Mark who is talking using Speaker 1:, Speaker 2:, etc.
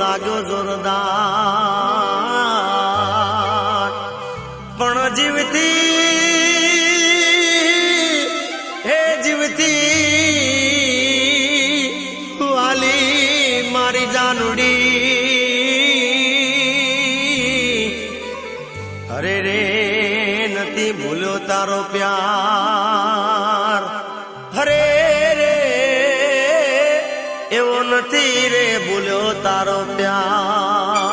Speaker 1: લાગ્યો જોરદાર, પણ જીવતી વાલી મારી જાનુડી, અરે રે નથી ભૂલ્યો તારો પ્યાર, અરે રે એવો નથી રે ભૂલ્યો તારો પ્યાર.